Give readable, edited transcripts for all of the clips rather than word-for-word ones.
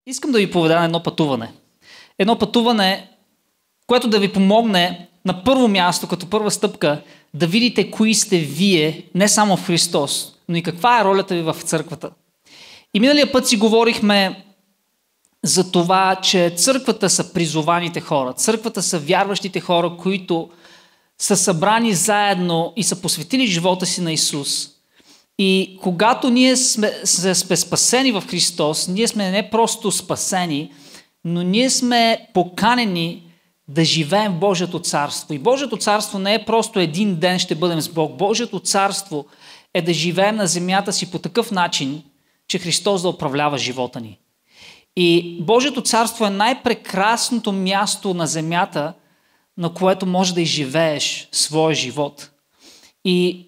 Искам да ви поведа на едно пътуване. Едно пътуване, което да ви помогне на първо място, като първа стъпка, да видите кои сте вие, не само в Христос, но и каква е ролята ви в църквата. И миналия път си говорихме за това, че църквата са призованите хора. Църквата са вярващите хора, които са събрани заедно и са посветили живота си на Исус. И когато ние сме спасени в Христос, ние сме не просто спасени, но ние сме поканени да живеем в Божието царство. И Божието царство не е просто един ден ще бъдем с Бог. Божието царство е да живеем на земята си по такъв начин, че Христос да управлява живота ни. И Божието царство е най-прекрасното място на земята, на което може да изживееш своя живот. И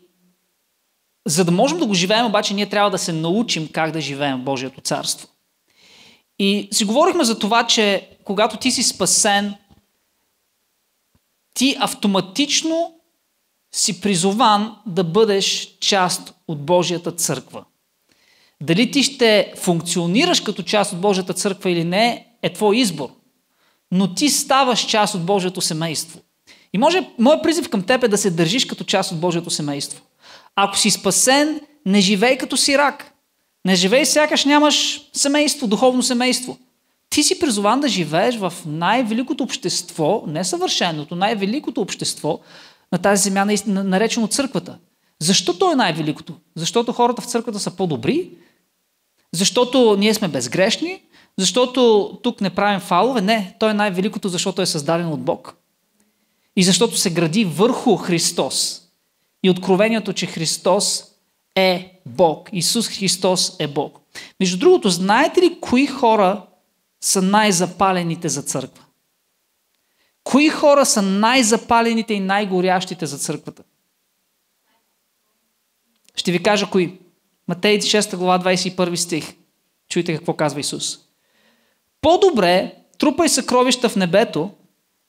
за да можем да го живеем, обаче ние трябва да се научим как да живеем в Божието царство. И си говорихме за това, че когато ти си спасен, ти автоматично си призован да бъдеш част от Божията църква. Дали ти ще функционираш като част от Божията църква или не, е твой избор. Но ти ставаш част от Божието семейство. И моят призив към теб е да се държиш като част от Божието семейство. Ако си спасен, не живей като сирак. Не живей сякаш нямаш семейство, духовно семейство. Ти си призован да живееш в най-великото общество, не съвършеното, най-великото общество на тази земя, наречено църквата. Защо то е най-великото? Защото хората в църквата са по-добри? Защото ние сме безгрешни? Защото тук не правим фалове? Не, то е най-великото, защото е създадено от Бог. И защото се гради върху Христос. И откровението, че Христос е Бог. Исус Христос е Бог. Между другото, знаете ли кои хора са най-запалените за църква? Кои хора са най-запалените и най-горящите за църквата? Ще ви кажа кои. Матей 6 глава 21 стих. Чуйте какво казва Исус. По-добре трупай съкровища в небето,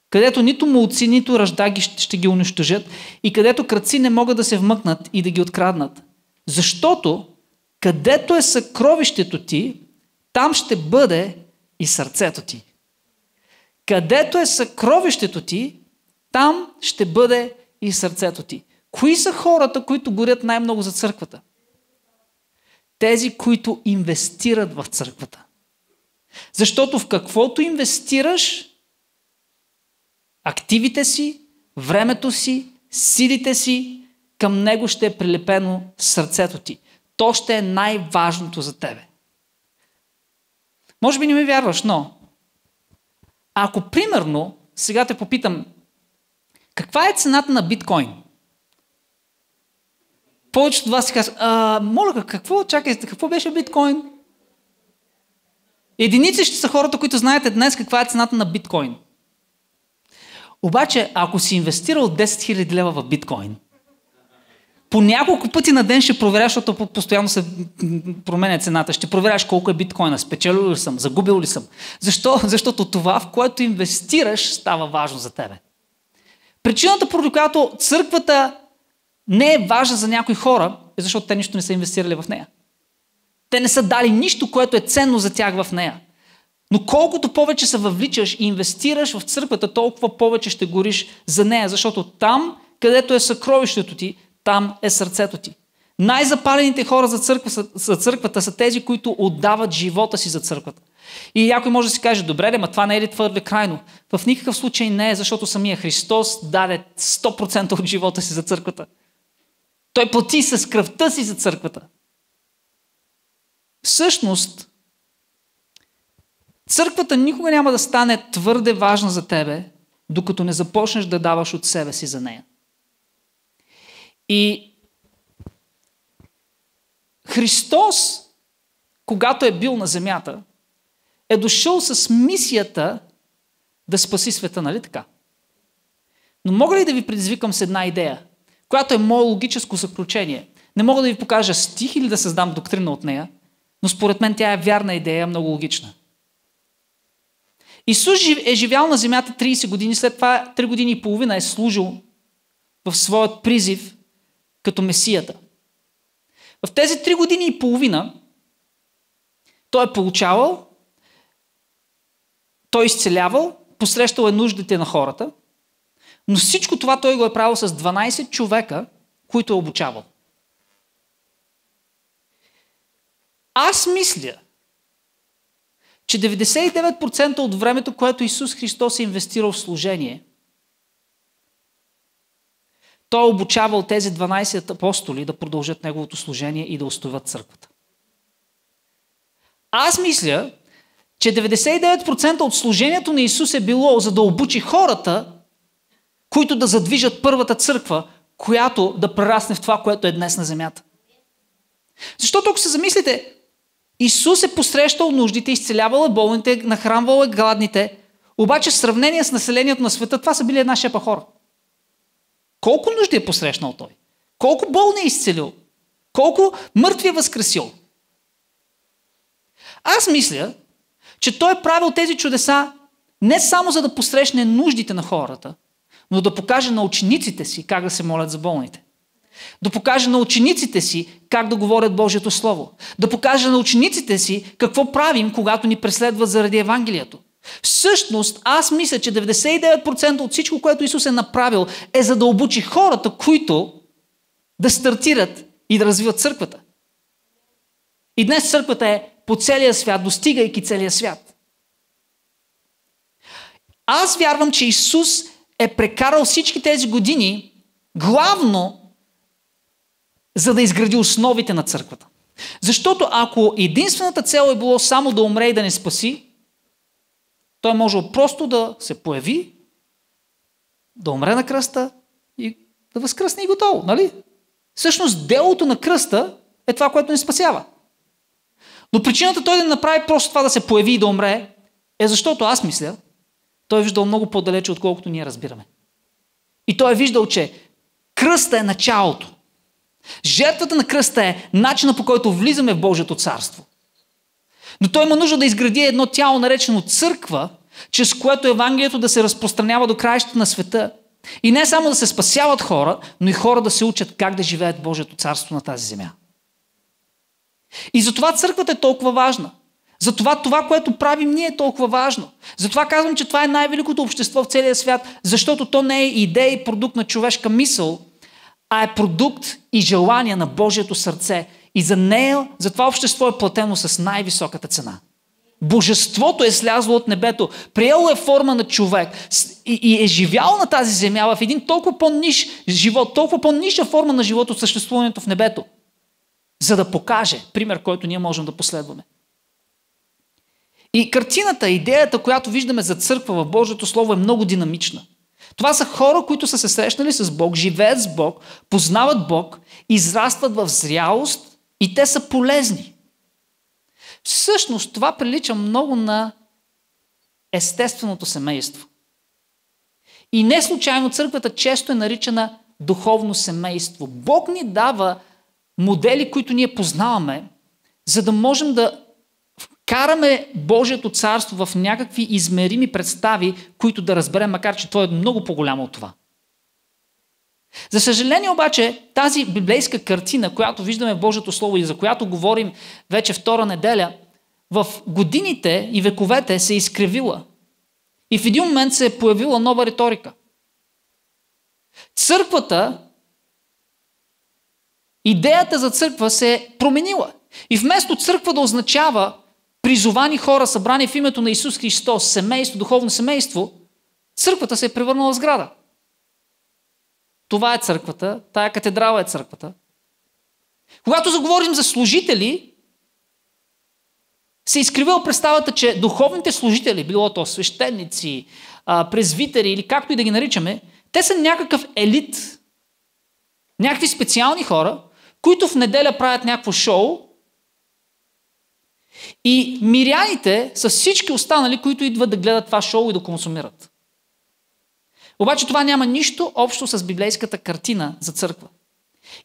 където нито молци, нито ръждаги ще ги унищожат и където крадци не могат да се вмъкнат и да ги откраднат. Защото където е съкровището ти, там ще бъде и сърцето ти. Където е съкровището ти, там ще бъде и сърцето ти. Кои са хората, които горят най-много за църквата? Тези, които инвестират в църквата. Защото в каквото инвестираш, активите си, времето си, силите си, към него ще е прилепено сърцето ти. То ще е най-важното за тебе. Може би не ми вярваш, но ако примерно, сега те попитам, каква е цената на биткоин? Повечето от вас си казват, моля, какво беше биткоин? Единици ще са хората, които знаете днес каква е цената на биткоин. Обаче, ако си инвестирал 10 000 лева в биткоин, по няколко пъти на ден ще проверяш, защото постоянно се променя цената. Ще проверяш колко е биткоина, спечелил ли съм, загубил ли съм. Защо? Защото това, в което инвестираш, става важно за тебе. Причината, поради която църквата не е важна за някои хора, е защото те нищо не са инвестирали в нея. Те не са дали нищо, което е ценно за тях в нея. Но колкото повече се въвличаш и инвестираш в църквата, толкова повече ще гориш за нея, защото там, където е съкровището ти, там е сърцето ти. Най-запалените хора за църквата са тези, които отдават живота си за църквата. И някой може да си каже, добре, ма това не е ли твърде крайно? В никакъв случай не е, защото самия Христос даде 100% от живота си за църквата. Той плати с кръвта си за църквата. Всъщност, църквата никога няма да стане твърде важна за тебе, докато не започнеш да даваш от себе си за нея. И Христос, когато е бил на земята, е дошъл с мисията да спаси света, нали така? Но мога ли да ви предизвикам с една идея, която е мое логическо заключение? Не мога да ви покажа стих или да създам доктрина от нея, но според мен тя е вярна идея, много логична. Исус е живял на земята 30 години, след това 3 години и половина е служил в своят призив като Месията. В тези 3 години и половина той е получавал Той изцелявал, посрещал е нуждите на хората, но всичко това той го е правил с 12 човека, които е обучавал. Аз мисля, че 99% от времето, което Исус Христос е инвестирал в служение, той е обучавал тези 12 апостоли да продължат неговото служение и да устоят църквата. Аз мисля, че 99% от служението на Исус е било за да обучи хората, които да задвижат първата църква, която да прерасне в това, което е днес на земята. Защото ако се замислите, Исус е посрещал нуждите, изцелявал е болните, нахранвал е гладните, обаче в сравнение с населението на света, това са били една шепа хора. Колко нужди е посрещнал той? Колко болни е изцелил? Колко мъртви е възкресил? Аз мисля, че той е правил тези чудеса не само за да посрещне нуждите на хората, но да покаже на учениците си как да се молят за болните. Да покаже на учениците си как да говорят Божието Слово. Да покаже на учениците си какво правим, когато ни преследват заради Евангелието. Всъщност, аз мисля, че 99% от всичко, което Исус е направил, е за да обучи хората, които да стартират и да развиват църквата. И днес църквата е по целия свят, достигайки целия свят. Аз вярвам, че Исус е прекарал всички тези години главно за да изгради основите на църквата. Защото ако единствената цел е било само да умре и да не спаси, той може просто да се появи, да умре на кръста и да възкръсне и готово, нали? Всъщност делото на кръста е това, което ни спасява. Но причината той да не направи просто това да се появи и да умре е защото аз мисля, той е виждал много по-далече, отколкото ние разбираме. И той е виждал, че кръста е началото. Жертвата на кръста е начинът, по който влизаме в Божието царство. Но той има нужда да изгради едно тяло, наречено църква, чрез което Евангелието да се разпространява до краищата на света. И не само да се спасяват хора, но и хора да се учат как да живеят в Божието царство на тази земя. И затова църквата е толкова важна. Затова това, което правим ние, е толкова важно. Затова казвам, че това е най-великото общество в целия свят, защото то не е идея и продукт на човешка мисъл, а е продукт и желание на Божието сърце. И за нея, за това общество е платено с най-високата цена. Божеството е слязло от небето, приело е форма на човек и е живяло на тази земя в един толкова по-ниш живот, толкова по-ниша форма на живот от съществуването в небето, за да покаже пример, който ние можем да последваме. И картината, идеята, която виждаме за църква в Божието Слово е много динамична. Това са хора, които са се срещнали с Бог, живеят с Бог, познават Бог, израстват в зрялост и те са полезни. Всъщност това прилича много на естественото семейство. И не случайно църквата често е наричана духовно семейство. Бог ни дава модели, които ние познаваме, за да можем да вкараме Божието царство в някакви измерими представи, които да разберем, макар че то е много по-голямо от това. За съжаление обаче, тази библейска картина, която виждаме в Божието Слово и за която говорим вече втора неделя, в годините и вековете се е изкривила. И в един момент се е появила нова риторика. Църквата, идеята за църква се е променила. И вместо църква да означава призовани хора, събрани в името на Исус Христос, семейство, духовно семейство, църквата се е превърнала в сграда. Това е църквата, тая катедрала е църквата. Когато заговорим за служители, се изкривила представата, че духовните служители, било то свещеници, презвитери или както и да ги наричаме, те са някакъв елит, някакви специални хора, които в неделя правят някакво шоу и миряните са всички останали, които идват да гледат това шоу и да консумират. Обаче това няма нищо общо с библейската картина за църква.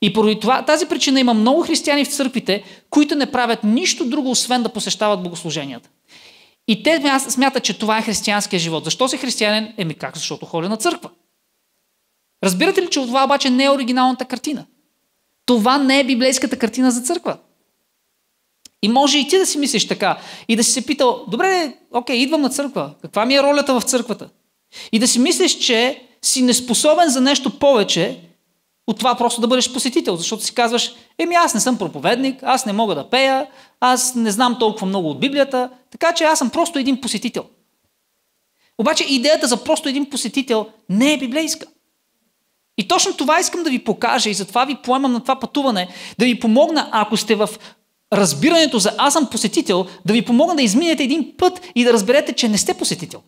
И поради тази причина има много християни в църквите, които не правят нищо друго, освен да посещават богослуженията. И те смятат, че това е християнския живот. Защо си християнин? Как? Защото ходя на църква. Разбирате ли, че това обаче не е оригиналната картина? Това не е библейската картина за църква. И може и ти да си мислиш така. И да си се питал, добре, окей, идвам на църква. Каква ми е ролята в църквата? И да си мислиш, че си неспособен за нещо повече от това просто да бъдеш посетител. Защото си казваш, аз не съм проповедник, аз не мога да пея, аз не знам толкова много от Библията, така че аз съм просто един посетител. Обаче идеята за просто един посетител не е библейска. И точно това искам да ви покажа и затова ви поемам на това пътуване, да ви помогна, ако сте в разбирането за аз съм посетител, да ви помогна да изминете един път и да разберете, че не сте посетител.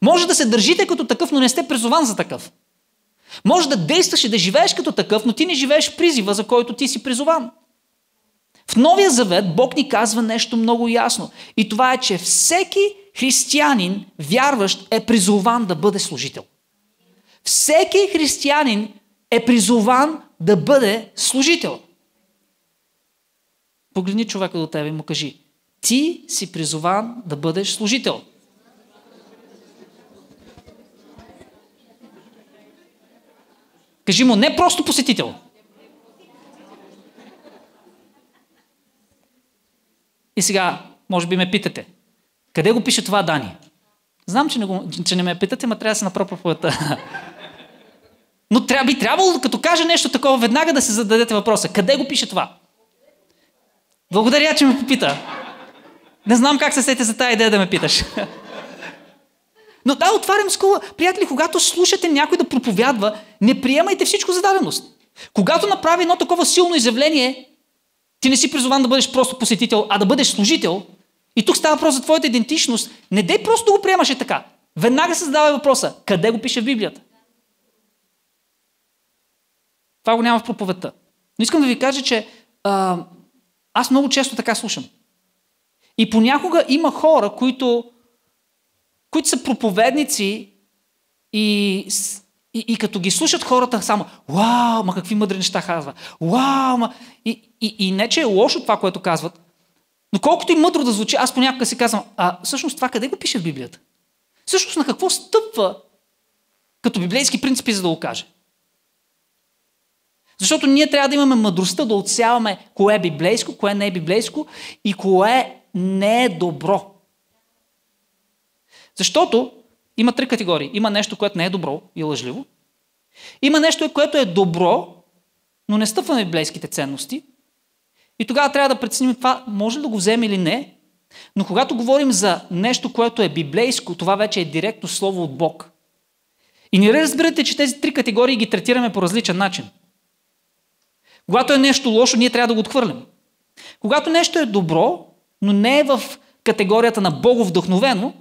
Може да се държите като такъв, но не сте призован за такъв. Може да действаш и да живееш като такъв, но ти не живееш призива, за който ти си призован. В Новия Завет Бог ни казва нещо много ясно. И това е, че всеки християнин, вярващ, е призован да бъде служител. Всеки християнин е призован да бъде служител. Погледни човека до тебе и му кажи, ти си призован да бъдеш служител. Кажи му, не просто посетител. И сега, може би ме питате, къде го пише това, Дани? Знам, че не ме питате, но трябва да се направя проповедта. Но би трябвало, като кажа нещо такова, веднага да се зададете въпроса. Къде го пише това? Благодаря, че ме попита. Не знам как се сети за тази идея да ме питаш. Но да, отварям скула. Приятели, когато слушате някой да проповядва, не приемайте всичко за даденост. Когато направи едно такова силно изявление, ти не си призован да бъдеш просто посетител, а да бъдеш служител, и тук става въпрос за твоята идентичност, не дей просто да го приемаш така. Веднага се задава въпроса, къде го пише в Библията? Това го няма в проповедта. Но искам да ви кажа, че аз много често така слушам. И понякога има хора, които са проповедници и като ги слушат хората само, вау, ма какви мъдри неща казва. Вау, ма... И не, че е лошо това, което казват, но колкото и мъдро да звучи, аз понякога си казвам, всъщност това къде го пише в Библията? Всъщност на какво стъпва като библейски принципи, за да го каже? Защото ние трябва да имаме мъдростта да отсяваме кое е библейско, кое не е библейско и кое не е добро. Защото има три категории. Има нещо, което не е добро и лъжливо. Има нещо, което е добро, но не стъпва на библейските ценности. И тогава трябва да преценим това може ли да го вземе или не. Но когато говорим за нещо, което е библейско, това вече е директно слово от Бог. И не разбирате, че тези три категории ги третираме по различен начин. Когато е нещо лошо, ние трябва да го отхвърлим. Когато нещо е добро, но не е в категорията на боговдъхновено,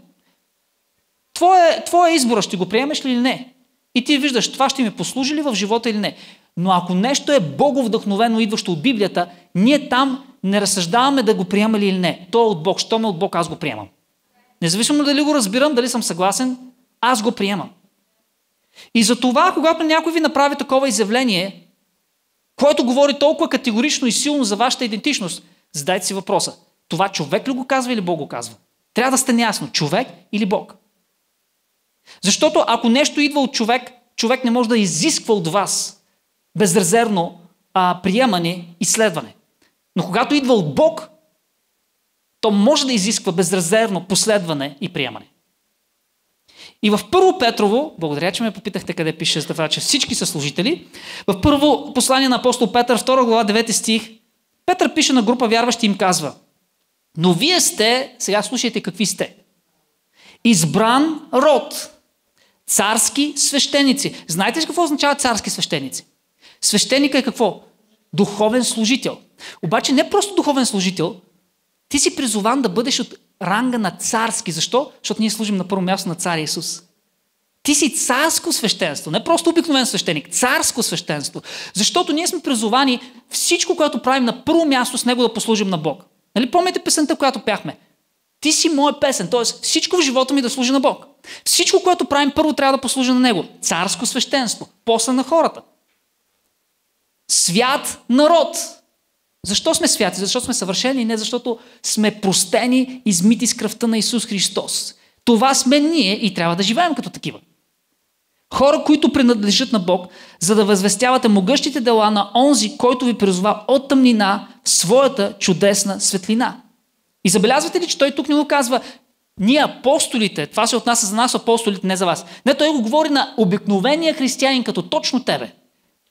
твоя избор, ще го приемеш ли или не. И ти виждаш, това ще ми послужи ли в живота или не. Но ако нещо е боговдъхновено, идващо от Библията, ние там не разсъждаваме да го приема ли или не. То е от Бог. Що ме от Бог, аз го приемам. Независимо дали го разбирам, дали съм съгласен, аз го приемам. И за това, когато някой ви направи такова изявление, което говори толкова категорично и силно за вашата идентичност, задайте си въпроса. Това човек ли го казва или Бог го казва? Трябва да стане ясно. Човек или Бог? Защото ако нещо идва от човек, човек не може да изисква от вас безрезервно приемане и следване. Но когато идва от Бог, то може да изисква безрезервно последване и приемане. И в Първо Петрово, благодаря, че ме попитахте къде пише за това, че всички са служители, в първо послание на апостол Петър, 2 глава, 9 стих, Петър пише на група вярващи и им казва: но вие сте, сега слушайте какви сте, избран род, царски свещеници. Знаете ли какво означава царски свещеници? Свещеника е какво? Духовен служител. Обаче не просто духовен служител, ти си призован да бъдеш от ранга на царски. Защо? Защото ние служим на първо място на царя Исус. Ти си царско свещенство, не просто обикновен свещеник, царско свещенство. Защото ние сме призовани всичко, което правим на първо място с него да послужим на Бог. Нали помните песента, която пяхме? Ти си моя песен, т.е. всичко в живота ми да служи на Бог. Всичко, което правим, първо трябва да послужи на него. Царско свещенство, после на хората. Свят народ. Защо сме святи? Защото сме съвършени, не защото сме простени, измити с кръвта на Исус Христос. Това сме ние и трябва да живеем като такива. Хора, които принадлежат на Бог, за да възвестявате могъщите дела на онзи, който ви призова от тъмнина в своята чудесна светлина. И забелязвате ли, че той тук не го казва ние апостолите, това се отнася за нас апостолите, не за вас. Не, той го говори на обикновения християнин, като точно тебе.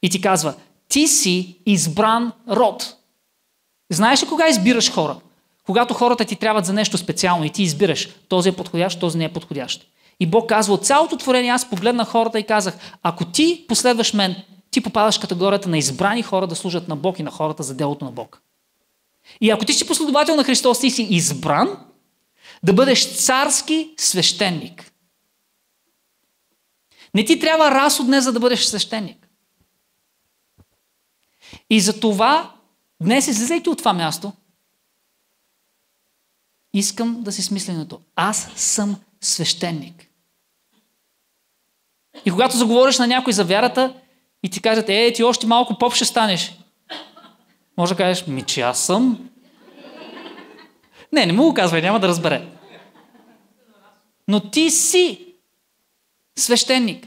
И ти казва, ти си избран род. Знаеш ли кога избираш хора? Когато хората ти трябват за нещо специално и ти избираш, този е подходящ, този не е подходящ. И Бог казва, от цялото творение аз погледнах хората и казах, ако ти последваш мен, ти попадаш в категорията на избрани хора да служат на Бог и на хората за делото на Бог. И ако ти си последовател на Христос, ти си избран да бъдеш царски свещеник. Не ти трябва раз от днес, за да бъдеш свещеник. И за това, днес излизайки от това място, искам да си смисленото. Аз съм свещеник. И когато заговориш на някой за вярата и ти кажат, ти още малко поп ще станеш. Може да кажеш, че аз съм. Не му го казвай, няма да разбере. Но ти си свещеник.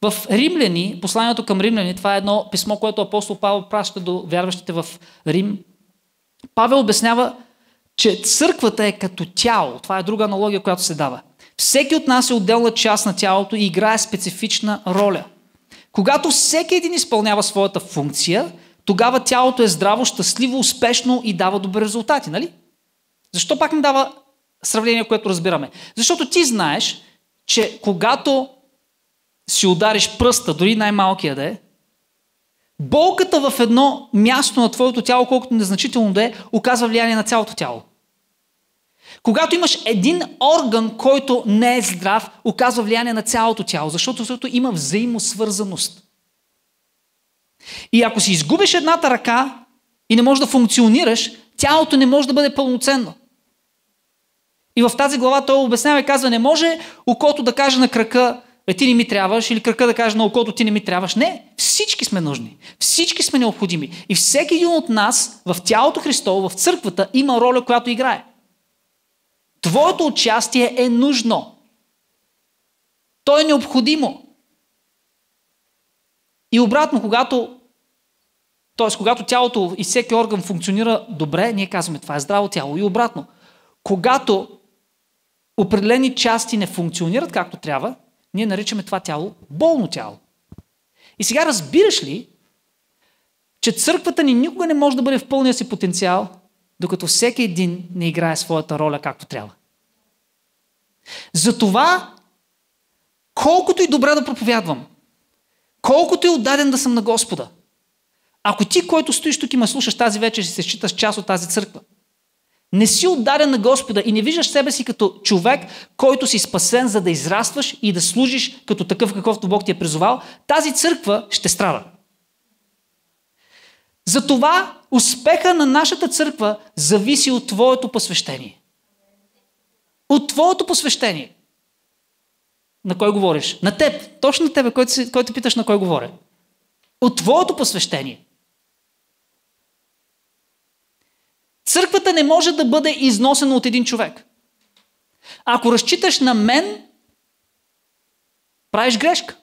В Римляни, посланието към Римляни, това е едно писмо, което апостол Павел праща до вярващите в Рим. Павел обяснява, че църквата е като тяло. Това е друга аналогия, която се дава. Всеки от нас е отделна част на тялото и играе специфична роля. Когато всеки един изпълнява своята функция, тогава тялото е здраво, щастливо, успешно и дава добри резултати, нали? Защо пак не дава сравнение, което разбираме? Защото ти знаеш, че когато си удариш пръста, дори най-малкия да е, болката в едно място на твоето тяло, колкото незначително да е, оказва влияние на цялото тяло. Когато имаш един орган, който не е здрав, оказва влияние на цялото тяло, защото има взаимосвързаност. И ако си изгубиш едната ръка и не можеш да функционираш, тялото не може да бъде пълноценно. И в тази глава той обяснява и казва, не може окото да каже на крака, ти не ми трябваш, или крака да каже на окото, ти не ми трябваш. Не, всички сме нужни. Всички сме необходими. И всеки един от нас в тялото Христово, в църквата, има роля, която играе. Твоето участие е нужно. То е необходимо. И обратно, когато тялото и всеки орган функционира добре, ние казваме, това е здраво тяло. И обратно, когато определени части не функционират както трябва, ние наричаме това тяло болно тяло. И сега разбираш ли, че църквата ни никога не може да бъде в пълния си потенциал, докато всеки един не играе своята роля както трябва. Затова, колкото и добре да проповядвам, колкото и отдаден да съм на Господа, ако ти, който стоиш тук и ме слушаш тази вечер и се считаш част от тази църква, не си отдаден на Господа и не виждаш себе си като човек, който си спасен, за да израстваш и да служиш като такъв, какъвто Бог ти е призовал, тази църква ще страда. Затова успеха на нашата църква зависи от твоето посвещение. От твоето посвещение. На кой говориш? На теб. Точно на тебе, който питаш на кой говоря. От твоето посвещение. Църквата не може да бъде износена от един човек. Ако разчиташ на мен, правиш грешка.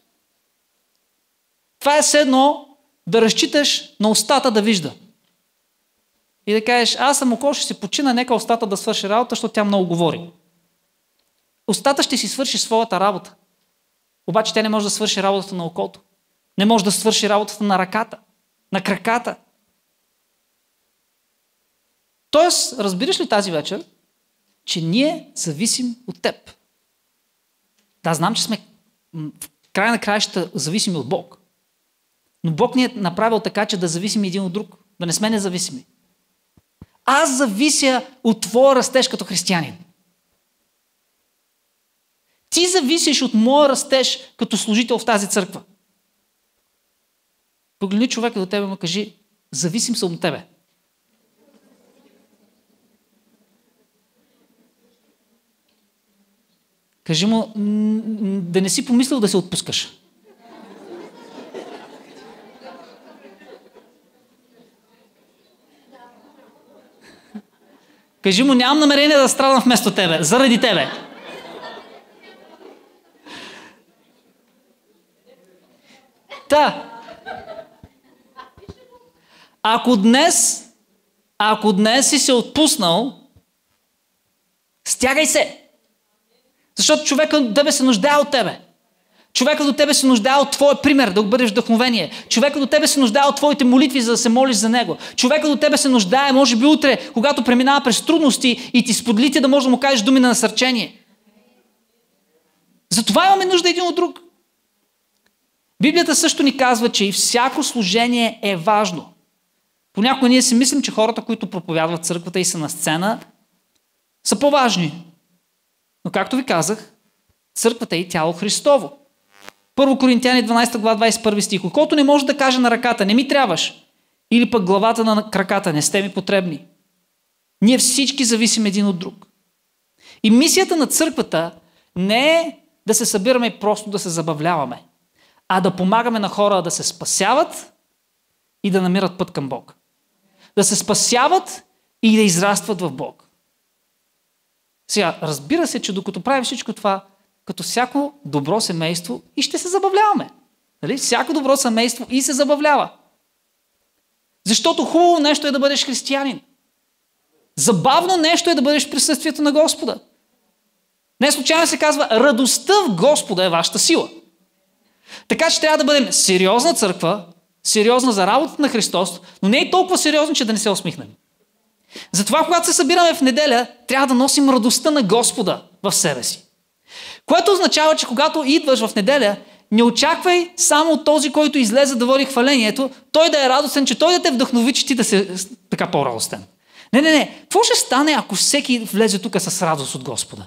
Това е все едно да разчиташ на устата да вижда. И да кажеш, аз съм око, ще се почина, нека устата да свърши работа, защото тя много говори. Устата ще си свърши своята работа. Обаче тя не може да свърши работата на окото. Не може да свърши работата на ръката, на краката. Тоест, разбираш ли тази вечер, че ние зависим от теб? Да, знам, че сме в края на краищата зависими от Бог. Но Бог ни е направил така, че да зависим един от друг. Да не сме независими. Аз завися от твоя растеж като християнин. Ти зависиш от моя растеж като служител в тази църква. Погледни човека до тебе и му кажи, зависим съм от тебе. Кажи му, да не си помислил да се отпускаш. Кажи му, нямам намерение да страдам вместо тебе, заради тебе. Ако днес си се отпуснал, стягай се. Защото човекът до тебе се нуждае от тебе. Човекът до тебе се нуждае от твоя пример, да бъдеш вдъхновение. Човекът до тебе се нуждае от твоите молитви, за да се молиш за него. Човекът до тебе се нуждае, може би утре, когато преминава през трудности и ти споделите, да можеш да му кажеш думи на насърчение. Затова имаме нужда един от друг. Библията също ни казва, че и всяко служение е важно. Понякога ние си мислим, че хората, които проповядват църквата и са на сцена, са по-важни. Но както ви казах, църквата е и тяло Христово. 1 Коринтияни 12 глава 21 стих. Който не може да каже на ръката, не ми трябваш, или пък главата на краката, не сте ми потребни. Ние всички зависим един от друг. И мисията на църквата не е да се събираме и просто да се забавляваме, а да помагаме на хора да се спасяват и да намират път към Бог. Да се спасяват и да израстват в Бог. Сега, разбира се, че докато правим всичко това, като всяко добро семейство, и ще се забавляваме. Нали? Всяко добро семейство и се забавлява. Защото хубаво нещо е да бъдеш християнин. Забавно нещо е да бъдеш в присъствието на Господа. Не случайно се казва, радостта в Господа е вашата сила. Така че трябва да бъдем сериозна църква, сериозна за работата на Христос, но не е толкова сериозна, че да не се усмихнем. Затова, когато се събираме в неделя, трябва да носим радостта на Господа в себе си. Което означава, че когато идваш в неделя, не очаквай само от този, който излезе да води хвалението, той да е радостен, че той да те вдъхнови, че ти да си така по-радостен. Не. Какво ще стане, ако всеки влезе тук с радост от Господа?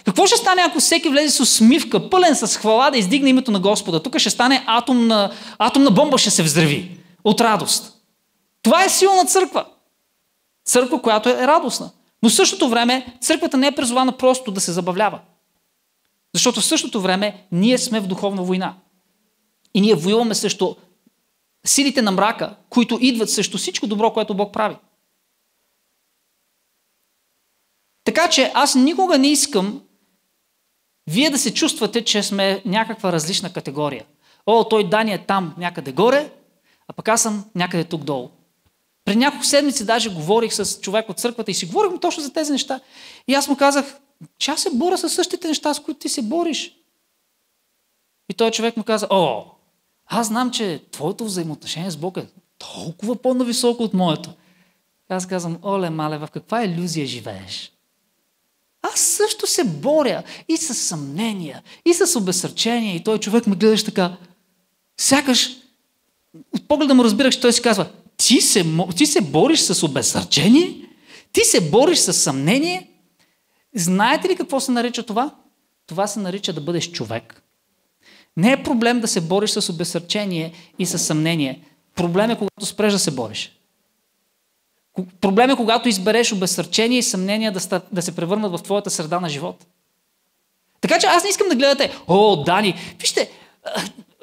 Какво ще стане, ако всеки влезе с усмивка, пълен с хвала да издигне името на Господа? Тук ще стане атомна бомба, ще се взриви от радост. Това е силна църква. Църква, която е радостна. Но в същото време църквата не е призована просто да се забавлява. Защото в същото време ние сме в духовна война. И ние воюваме срещу силите на мрака, които идват срещу всичко добро, което Бог прави. Така че аз никога не искам вие да се чувствате, че сме някаква различна категория. Той Дани е там някъде горе, а пък аз съм някъде тук долу. При няколко седмици даже говорих с човек от църквата и си говорихме точно за тези неща. И аз му казах, че аз се боря с същите неща, с които ти се бориш. И той човек му каза, аз знам, че твоето взаимоотношение с Бог е толкова по-нависоко от моето. Аз казвам, оле, мале, в каква илюзия живееш? Аз също се боря и с съмнения, и с обезсърчения. И той човек ме гледаш така, сякаш, от погледа му разбирах, че той си казва, ти се бориш с обезсърчение? Ти се бориш с съмнение? Знаете ли какво се нарича това? Това се нарича да бъдеш човек. Не е проблем да се бориш с обезсърчение и с съмнение. Проблем е, когато спреш да се бориш. Проблем е, когато избереш обезсърчение и съмнение да се превърнат в твоята среда на живот. Така че аз не искам да гледате, Дани, вижте,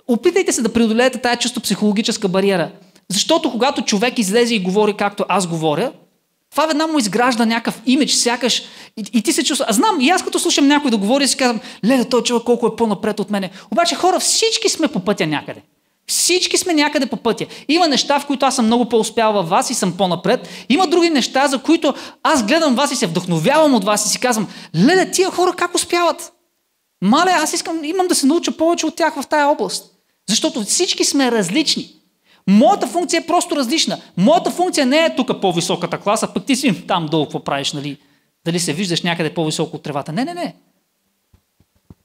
опитайте се да преодолеете тая чисто психологическа бариера. Защото когато човек излезе и говори както аз говоря, това веднага му изгражда някакъв имидж, сякаш и ти се чувства. Аз знам, и аз като слушам някой да говори, си казвам, леле, той човек колко е по-напред от мене. Обаче хора, всички сме по пътя някъде. Всички сме някъде по пътя. Има неща, в които аз съм много по-успял във вас и съм по-напред. Има други неща, за които аз гледам вас и се вдъхновявам от вас и си казвам, леле, тия хора как успяват? Мале, аз имам да се науча повече от тях в тая област. Защото всички сме различни. Моята функция е просто различна. Моята функция не е тук по-високата класа, пък ти си там долу какво правиш, нали? Дали се виждаш някъде по-високо от тревата. Не.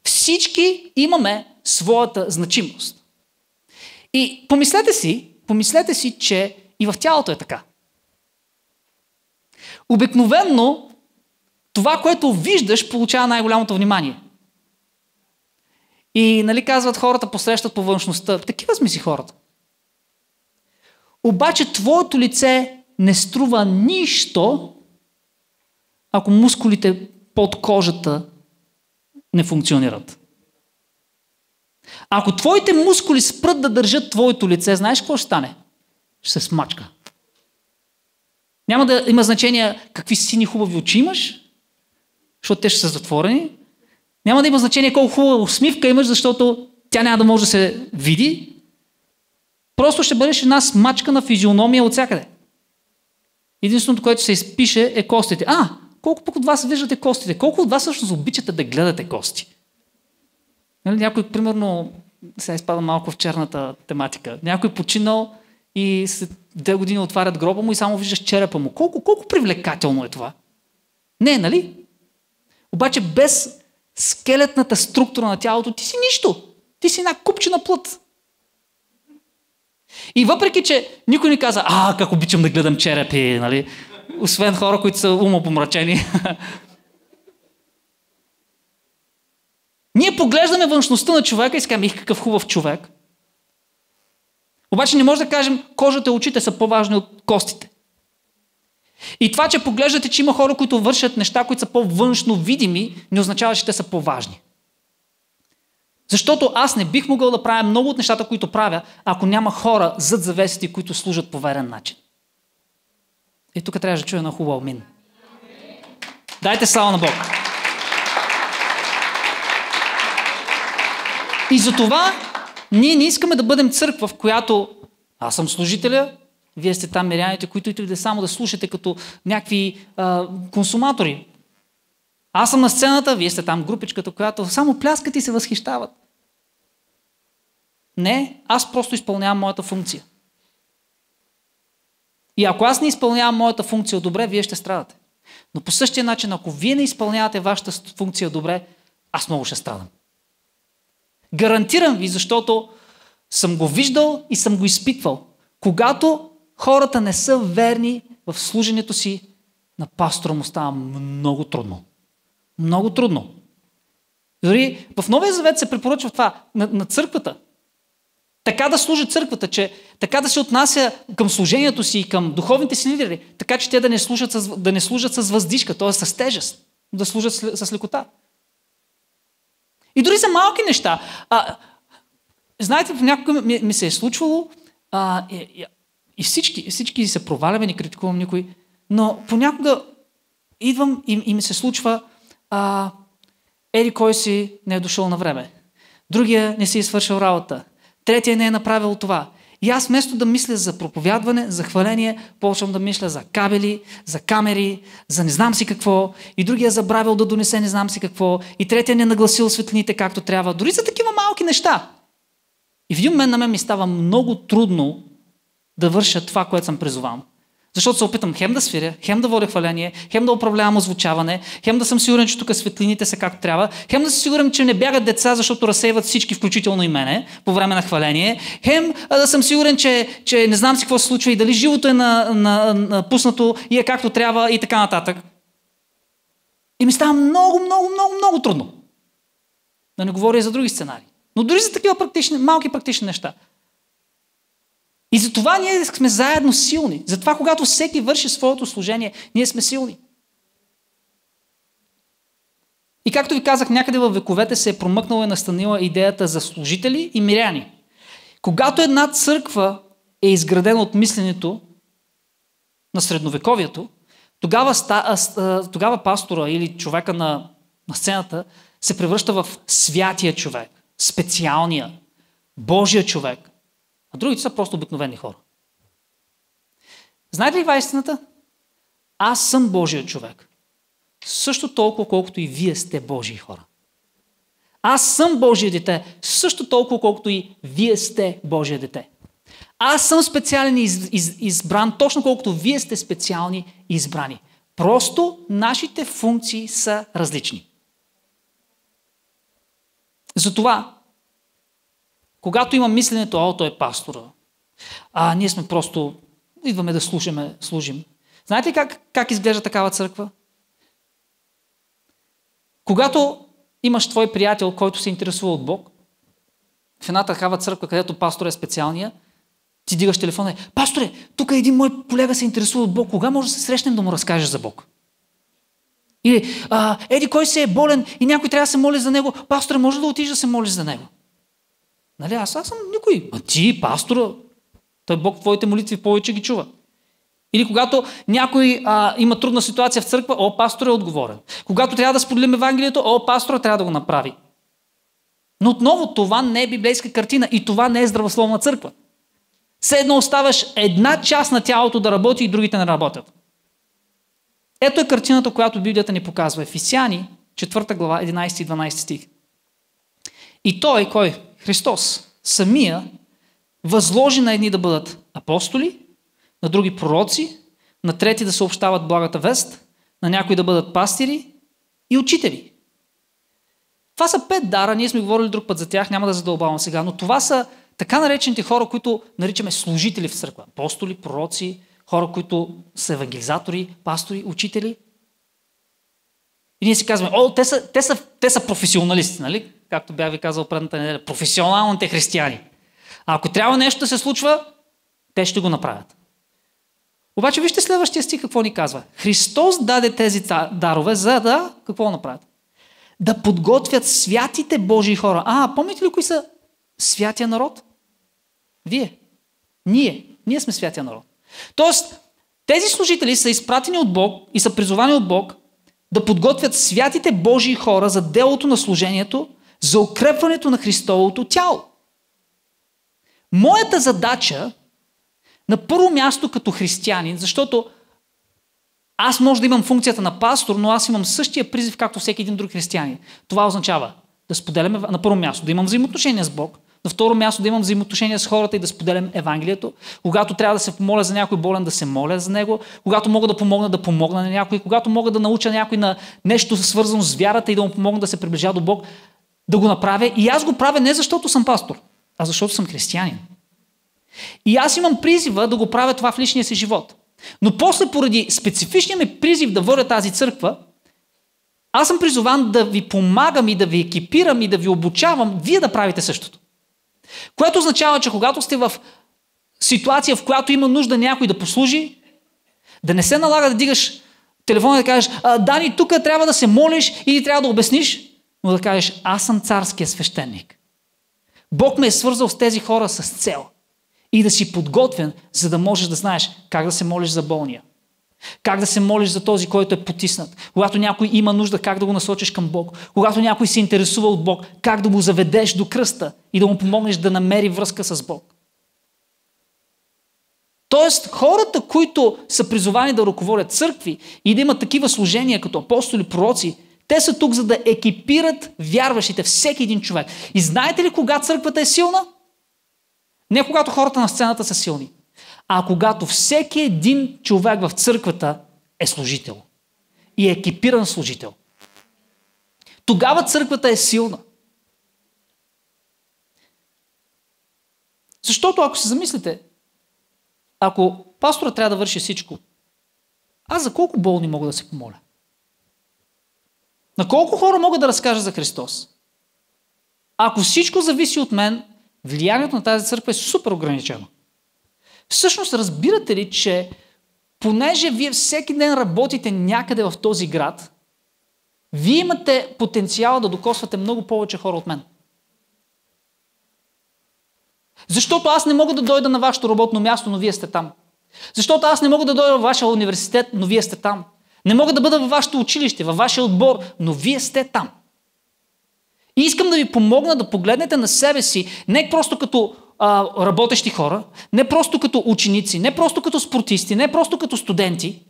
Всички имаме своята значимост. И помислете си, че и в тялото е така. Обикновенно това, което виждаш, получава най-голямото внимание. И нали казват, хората посрещат по външността. Такива сме си хората. Обаче твоето лице не струва нищо, ако мускулите под кожата не функционират. Ако твоите мускули спрат да държат твоето лице, знаеш какво ще стане? Ще се смачка. Няма да има значение какви сини хубави очи имаш, защото те ще са затворени. Няма да има значение колко хубава усмивка имаш, защото тя няма да може да се види. Просто ще бъдеш една смачкана физиономия от всякъде. Единственото, което се изпише е костите. Колко пък от вас виждате костите? Колко от вас всъщност обичате да гледате кости? Нали, някой, примерно, сега изпада малко в черната тематика. Някой починал и след 2 години отварят гроба му и само виждаш черепа му. Колко привлекателно е това? Не, нали? Обаче без скелетната структура на тялото ти си нищо. Ти си една купчина плът. И въпреки, че никой не каза, как обичам да гледам черепи, нали? Освен хора, които са умопомрачени. Ние поглеждаме външността на човека и си казваме, какъв хубав човек. Обаче не може да кажем, кожата и очите са по-важни от костите. И това, че поглеждате, че има хора, които вършат неща, които са по-външно видими, не означава, че те са по-важни. Защото аз не бих могъл да правя много от нещата, които правя, ако няма хора зад завесите, които служат по верен начин. И тук трябва да чуя на хубаво амин. Дайте слава на Бог. И затова ние не искаме да бъдем църква, в която аз съм служителя, вие сте там миряните, които идвате само да слушате като някакви консуматори. Аз съм на сцената, вие сте там групичката, която само пляскат и се възхищават. Не, аз просто изпълнявам моята функция. И ако аз не изпълнявам моята функция добре, вие ще страдате. Но по същия начин, ако вие не изпълнявате вашата функция добре, аз много ще страдам. Гарантирам ви, защото съм го виждал и съм го изпитвал. Когато хората не са верни в служенето си, на пастора му става много трудно. Много трудно. Дори в Новия Завет се препоръчва това на църквата. Така да служи църквата, че така да се отнася към служението си и към духовните си лидери, така че те да не служат с въздишка, т.е. с тежест, да служат с лекота. И дори за малки неща. Знаете, понякога ми се е случвало и всички се проваляме, не критикувам никой, но понякога идвам и ми се случва еди кой си не е дошъл на време. Другия не си е свършил работа. Третия не е направил това. И аз вместо да мисля за проповядване, за хваление, почвам да мисля за кабели, за камери, за не знам си какво. И другия забравил да донесе не знам си какво. И третия не нагласил светлините както трябва. Дори за такива малки неща. И в един момент на мен ми става много трудно да върша това, което съм призован. Защото се опитам хем да свиря, хем да водя хваление, хем да управлявам озвучаване, хем да съм сигурен, че тук светлините са както трябва, хем да съм сигурен, че не бягат деца, защото разсейват всички, включително и мене, по време на хваление, хем да съм сигурен, че не знам си какво се случва и дали живото е пуснато и е както трябва и така нататък. И ми става много трудно. Да не говоря и за други сценарии. Но дори за такива малки практични неща. И затова ние сме заедно силни. Затова, когато всеки върши своето служение, ние сме силни. И както ви казах, някъде във вековете се е промъкнала и настанила идеята за служители и миряни. Когато една църква е изградена от мисленето на средновековието, тогава пастора или човека на сцената се превръща в святия човек, специалния, Божия човек. А другите са просто обикновени хора. Знаете ли каква е истината? Аз съм Божия човек. Също толкова, колкото и вие сте Божии хора. Аз съм Божие дете. Също толкова, колкото и вие сте Божие дете. Аз съм специален и избран, точно колкото вие сте специални и избрани. Просто нашите функции са различни. Затова, когато има мисленето, той е пастора, ние сме просто, идваме да служим. Знаете ли как изглежда такава църква? Когато имаш твой приятел, който се интересува от Бог, в една такава църква, където пастор е специалния, ти дигаш телефона и пасторе, тук един мой колега се интересува от Бог, кога може да се срещнем да му разкажеш за Бог? Или, еди кой се е болен и някой трябва да се моли за него, пасторе, може да отидеш да се молиш за него? Нали, аз съм никой. Ти, пастора, той Бог твоите молитви повече ги чува. Или когато някой има трудна ситуация в църква, пастор е отговорен. Когато трябва да споделим Евангелието, пастора трябва да го направи. Но отново това не е библейска картина и това не е здравословна църква. Все едно оставаш една част на тялото да работи и другите не работят. Ето е картината, която Библията ни показва. Ефесяни, 4 глава, 11 и 12 стих. И той, кой? Христос, самия, възложи на едни да бъдат апостоли, на други пророци, на трети да съобщават благата вест, на някои да бъдат пастири и учители. Това са 5 дара, ние сме говорили друг път за тях, няма да задълбавам сега, но това са така наречените хора, които наричаме служители в църква. Апостоли, пророци, хора, които са евангелизатори, пастори, учители. И ние си казваме, те са професионалисти, нали? Както бях ви казал предната неделя, професионалните християни. А ако трябва нещо да се случва, те ще го направят. Обаче вижте следващия стих какво ни казва. Христос даде тези дарове, за да, какво направят? Да подготвят святите Божии хора. Помните ли кои са святия народ? Вие. Ние сме святия народ. Тоест, тези служители са изпратени от Бог и са призовани от Бог да подготвят святите Божии хора за делото на служението, за укрепването на Христовото тяло. Моята задача на първо място като християнин, защото аз може да имам функцията на пастор, но аз имам същия призив, както всеки един друг християнин. Това означава да споделяме на първо място, да имам взаимоотношения с Бог, на второ място да имам взаимоотношения с хората и да споделям Евангелието, когато трябва да се помоля за някой болен, да се моля за него, когато мога да помогна на някой, когато мога да науча някой на нещо свързано с вярата и да му помогна да се приближа до Бог, да го направя. И аз го правя не защото съм пастор, а защото съм християнин. И аз имам призива да го правя това в личния си живот. Но после, поради специфичния ми призив да водя тази църква, аз съм призован да ви помагам и да ви екипирам и да ви обучавам, вие да правите същото. Което означава, че когато сте в ситуация, в която има нужда някой да послужи, да не се налага да дигаш телефона и да кажеш, Дани, тук трябва да се молиш или трябва да обясниш, но да кажеш, аз съм царския свещеник. Бог ме е свързал с тези хора с цел. И да си подготвен, за да можеш да знаеш как да се молиш за болния. Как да се молиш за този, който е потиснат. Когато някой има нужда, как да го насочиш към Бог. Когато някой се интересува от Бог, как да го заведеш до кръста и да му помогнеш да намери връзка с Бог. Тоест, хората, които са призовани да ръководят църкви и да имат такива служения като апостоли, пророци, те са тук, за да екипират вярващите, всеки един човек. И знаете ли кога църквата е силна? Не когато хората на сцената са силни, а когато всеки един човек в църквата е служител и е екипиран служител. Тогава църквата е силна. Защото ако се замислите, ако пастора трябва да върши всичко, аз за колко болни мога да се помоля? На колко хора мога да разкажа за Христос? Ако всичко зависи от мен, влиянието на тази църква е супер ограничено. Всъщност, разбирате ли, че понеже вие всеки ден работите някъде в този град, вие имате потенциал да докосвате много повече хора от мен. Защото аз не мога да дойда на вашето работно място, но вие сте там. Защото аз не мога да дойда във вашия университет, но вие сте там. Не мога да бъда във вашето училище, във вашия отбор, но вие сте там. И искам да ви помогна да погледнете на себе си не просто като работещи хора, не просто като ученици, не просто като спортисти, не просто като студенти,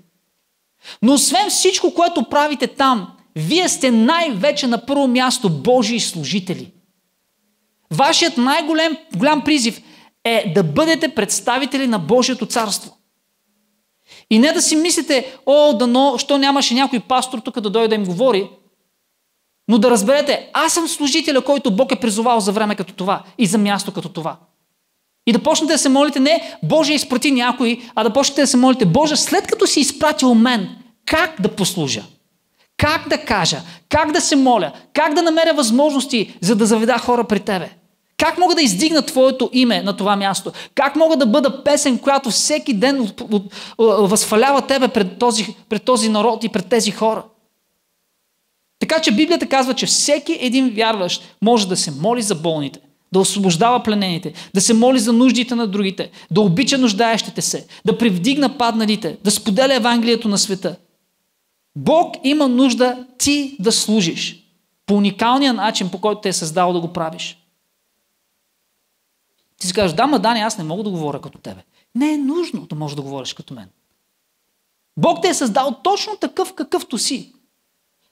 но освен всичко, което правите там, вие сте най-вече на първо място Божии служители. Вашият най-голям призив е да бъдете представители на Божието царство. И не да си мислите, дано, що нямаше някой пастор тук да дойде да им говори, но да разберете, аз съм служителя, който Бог е призовал за време като това и за място като това. И да почнете да се молите не Боже изпрати някой, а да почнете да се молите Боже, след като си изпратил мен, как да послужа? Как да кажа? Как да се моля? Как да намеря възможности, за да заведа хора при тебе? Как мога да издигна твоето име на това място? Как мога да бъда песен, която всеки ден възхвалява тебе пред този народ и пред тези хора? Така че Библията казва, че всеки един вярващ може да се моли за болните, да освобождава пленените, да се моли за нуждите на другите, да обича нуждаещите се, да превдигна падналите, да споделя Евангелието на света. Бог има нужда ти да служиш по уникалния начин, по който те е създал да го правиш. Ти си кажеш, да, Дани, аз не мога да говоря като тебе. Не е нужно да можеш да говориш като мен. Бог те е създал точно такъв, какъвто си.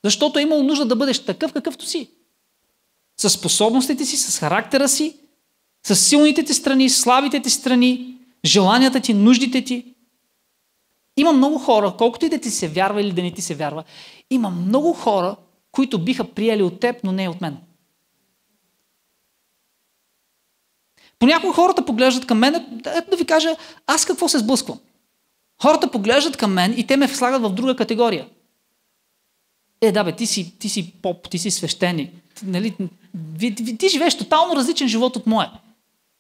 Защото е имал нужда да бъдеш такъв, какъвто си. С способностите си, с характера си, с силните ти страни, слабите ти страни, желанията ти, нуждите ти. Има много хора, колкото и да ти се вярва или да не ти се вярва, има много хора, които биха приели от теб, но не от мен. Понякога хората поглеждат към мен, да ви кажа, аз какво се сблъсквам. Хората поглеждат към мен и те ме слагат в друга категория. Ти си поп, ти си свещеник. Нали? Ти живееш тотално различен живот от моя.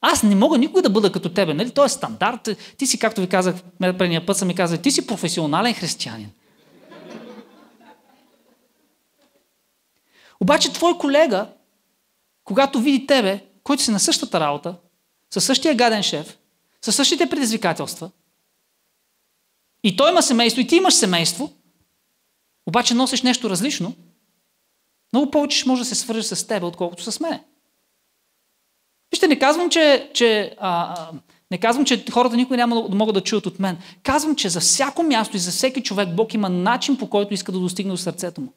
Аз не мога никога да бъда като тебе. Нали? Той е стандарт. Ти си, както ви казах предния път, съм ми казал, ти си професионален християнин. Обаче твой колега, когато види тебе, който си на същата работа, със същия гаден шеф, със същите предизвикателства, и той има семейство, и ти имаш семейство, обаче носиш нещо различно, много повече ще може да се свържеш с теб, отколкото с мене. Вижте, не казвам, че хората никога няма да могат да чуят от мен. Казвам, че за всяко място и за всеки човек Бог има начин, по който иска да достигне до сърцето му.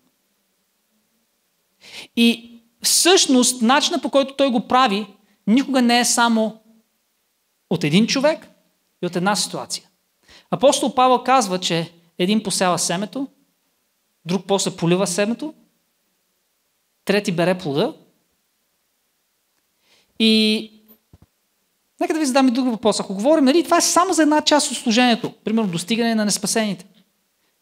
И всъщност, начинът, по който той го прави, никога не е само от един човек и от една ситуация. Апостол Павел казва, че един посява семето, друг после полива семето, трети бере плода. И нека да ви задам и друг въпрос. Ако говорим, нали, това е само за една част от служението, примерно достигане на неспасените.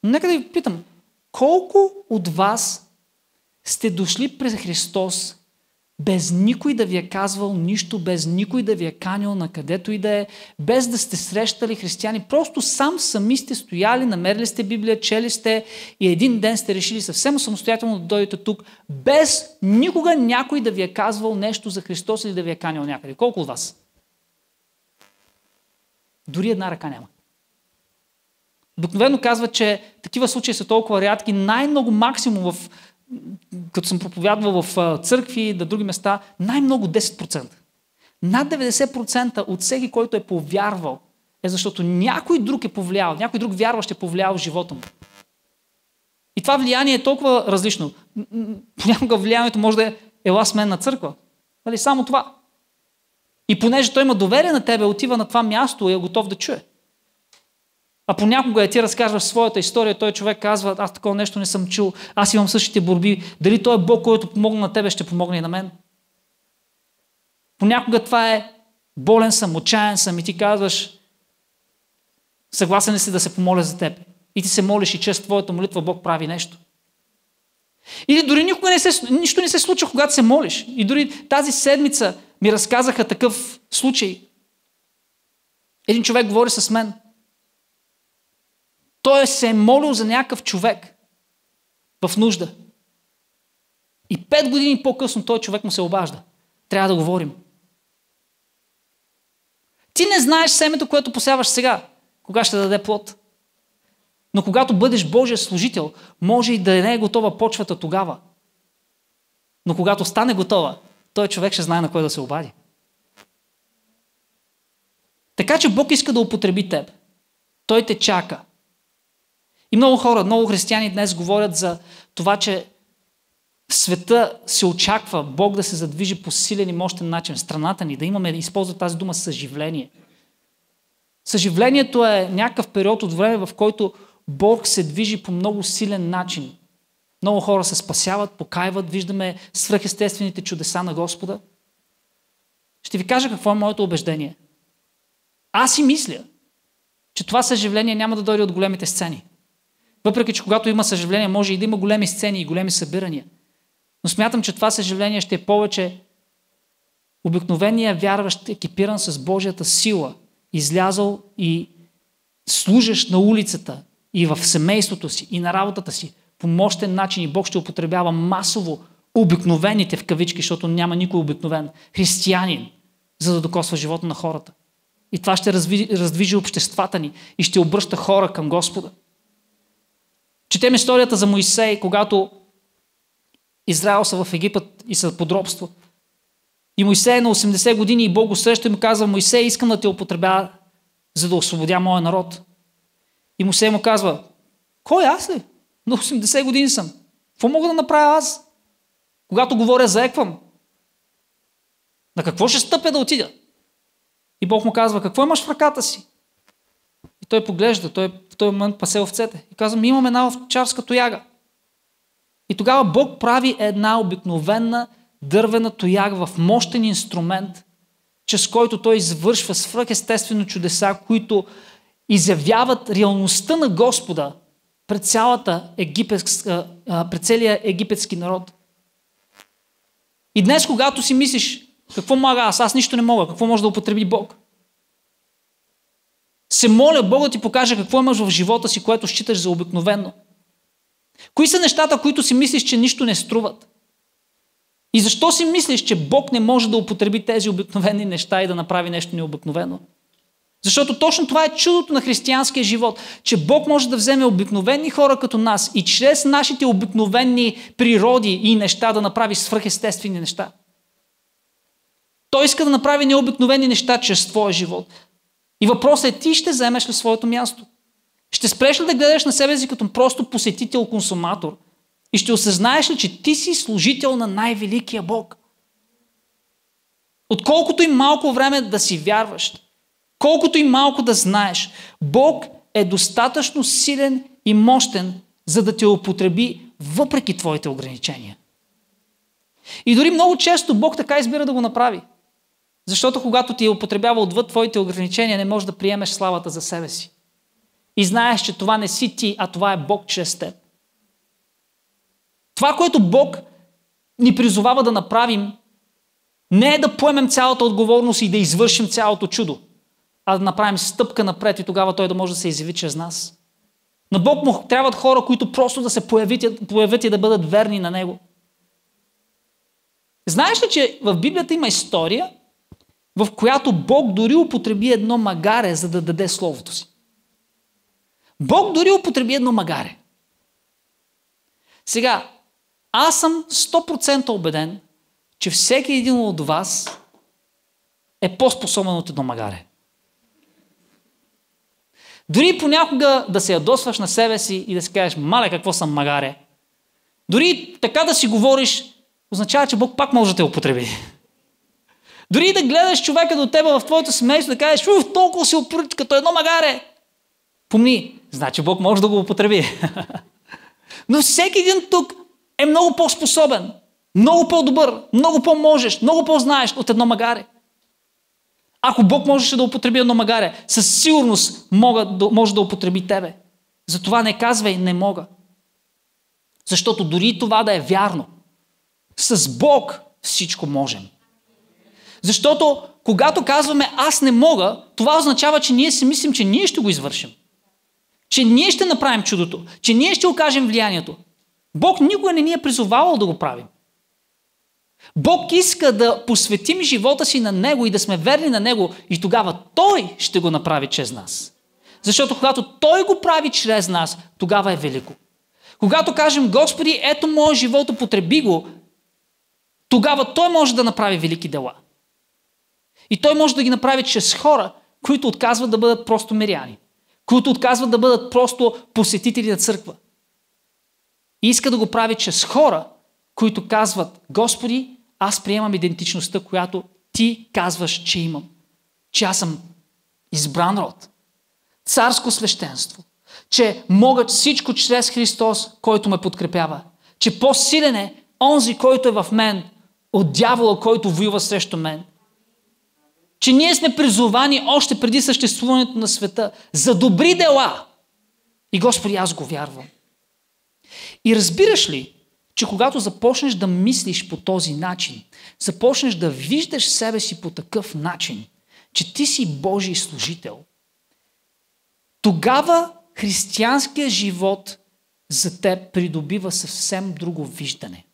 Но нека да ви питам, колко от вас сте дошли през Христос без никой да ви е казвал нищо, без никой да ви е канил на където и да е, без да сте срещали християни, просто сами сте стояли, намерили сте Библия, чели сте и един ден сте решили съвсем самостоятелно да дойдете тук, без никога някой да ви е казвал нещо за Христос или да ви е канил някъде. Колко от вас? Дори една ръка няма. Обикновено казва, че такива случаи са толкова рядки, най-много максимум като съм проповядвал в църкви, на други места, най-много 10%. Над 90% от всеки, който е повярвал, е защото някой друг е повлиял, някой друг вярващ е повлиял в живота му. И това влияние е толкова различно. Понякога влиянието може да е ела с мен на църква. Нали? Само това. И понеже той има доверие на тебе, отива на това място и е готов да чуе. А понякога ти разкажеш своята история, той човек казва, аз такова нещо не съм чул, аз имам същите борби, дали той е Бог, който помогна на тебе, ще помогне и на мен. Понякога това е болен съм, отчаян съм и ти казваш, съгласен ли си да се помоля за теб? И ти се молиш и чрез твоята молитва Бог прави нещо. Или дори никога нищо не се случва, когато се молиш. И дори тази седмица ми разказаха такъв случай. Един човек говори с мен. Той се е молил за някакъв човек в нужда. И 5 години по-късно той човек му се обажда. Трябва да говорим. Ти не знаеш семето, което посяваш сега, кога ще даде плод. Но когато бъдеш Божия служител, може и да не е готова почвата тогава. Но когато стане готова, той човек ще знае на кой да се обади. Така че Бог иска да употреби теб. Той те чака. И много хора, много християни днес говорят за това, че в света се очаква Бог да се задвижи по силен и мощен начин в страната ни, да използва тази дума съживление. Съживлението е някакъв период от време, в който Бог се движи по много силен начин. Много хора се спасяват, покайват, виждаме свръхестествените чудеса на Господа. Ще ви кажа какво е моето убеждение. Аз си мисля, че това съживление няма да дойде от големите сцени. Въпреки че когато има съживление, може и да има големи сцени и големи събирания. Но смятам, че това съживление ще е повече обикновения вярващ, екипиран с Божията сила, излязъл и служещ на улицата и в семейството си и на работата си по мощен начин и Бог ще употребява масово обикновените в кавички, защото няма никой обикновен християнин, за да докосва живота на хората. И това ще раздвижи обществата ни и ще обръща хора към Господа. Четем историята за Моисей, когато Израел са в Египет и са под робство. И Моисей е на 80 години и Бог го среща и му казва: Моисей, искам да те употребя, за да освободя моя народ. И Моисей му казва: кой аз ли? На 80 години съм. Какво мога да направя аз? Когато говоря, заеквам. На какво ще стъпя да отида? И Бог му казва: какво имаш в ръката си? И той поглежда, той в този момент пасе овцете. И казва: имам една овчарска тояга. И тогава Бог прави една обикновена дървена тояга в мощен инструмент, чрез който той извършва свръхестествено чудеса, които изявяват реалността на Господа пред пред целия египетски народ. И днес, когато си мислиш: какво мога аз нищо не мога, какво може да употреби Бог, се моля Бог да ти покаже какво имаш в живота си, което считаш за обикновено. Кои са нещата, които си мислиш, че нищо не струват? И защо си мислиш, че Бог не може да употреби тези обикновени неща и да направи нещо необикновено? Защото точно това е чудото на християнския живот, че Бог може да вземе обикновени хора като нас и чрез нашите обикновени природи и неща да направи свръхестествени неща. Той иска да направи необикновени неща чрез твоя живот. И въпросът е: ти ще вземеш ли своето място? Ще спреш ли да гледаш на себе си като просто посетител, консуматор? И ще осъзнаеш ли, че ти си служител на най-великия Бог? Отколкото и малко време да си вярваш, колкото и малко да знаеш, Бог е достатъчно силен и мощен, за да те употреби въпреки твоите ограничения. И дори много често Бог така избира да го направи. Защото когато ти е употребява отвъд твоите ограничения, не можеш да приемеш славата за себе си. И знаеш, че това не си ти, а това е Бог чрез теб. Това, което Бог ни призовава да направим, не е да поемем цялата отговорност и да извършим цялото чудо, а да направим стъпка напред и тогава Той да може да се изяви чрез нас. На Бог му трябват хора, които просто да се появят и да бъдат верни на Него. Знаеш ли, че в Библията има история, в която Бог дори употреби едно магаре, за да даде Словото си? Бог дори употреби едно магаре. Сега, аз съм 100% убеден, че всеки един от вас е по-способен от едно магаре. Дори понякога да се ядосваш на себе си и да си кажеш: мале, какво съм магаре. Дори така да си говориш, означава, че Бог пак може да те употреби. Дори да гледаш човека до тебе в твоето семейство да кажеш: толкова си опорит като едно магаре. Помни, значи Бог може да го употреби. Но всеки един тук е много по-способен, много по-добър, много по-можеш, много по-знаеш от едно магаре. Ако Бог можеше да употреби едно магаре, със сигурност може да употреби тебе. Затова не казвай: не мога. Защото дори това да е вярно, с Бог всичко можем. Защото когато казваме: аз не мога, това означава, че ние си мислим, че ние ще го извършим. Че ние ще направим чудото, че ние ще окажем влиянието. Бог никога не ни е призовавал да го правим. Бог иска да посветим живота си на Него и да сме верни на Него и тогава Той ще го направи чрез нас. Защото когато Той го прави чрез нас, тогава е велико. Когато кажем: Господи, ето моя живот, употреби го, тогава Той може да направи велики дела. И Той може да ги направи чрез хора, които отказват да бъдат просто миряни, които отказват да бъдат просто посетители на църква. И иска да го прави чрез хора, които казват: Господи, аз приемам идентичността, която Ти казваш, че имам. Че аз съм избран род, царско свещенство, че мога всичко чрез Христос, който ме подкрепява, че по-силен е онзи, който е в мен, от дявола, който воюва срещу мен. Че ние сме призовани още преди съществуването на света за добри дела. И Господи, аз го вярвам. И разбираш ли, че когато започнеш да мислиш по този начин, започнеш да виждаш себе си по такъв начин, че ти си Божий служител, тогава християнският живот за теб придобива съвсем друго виждане.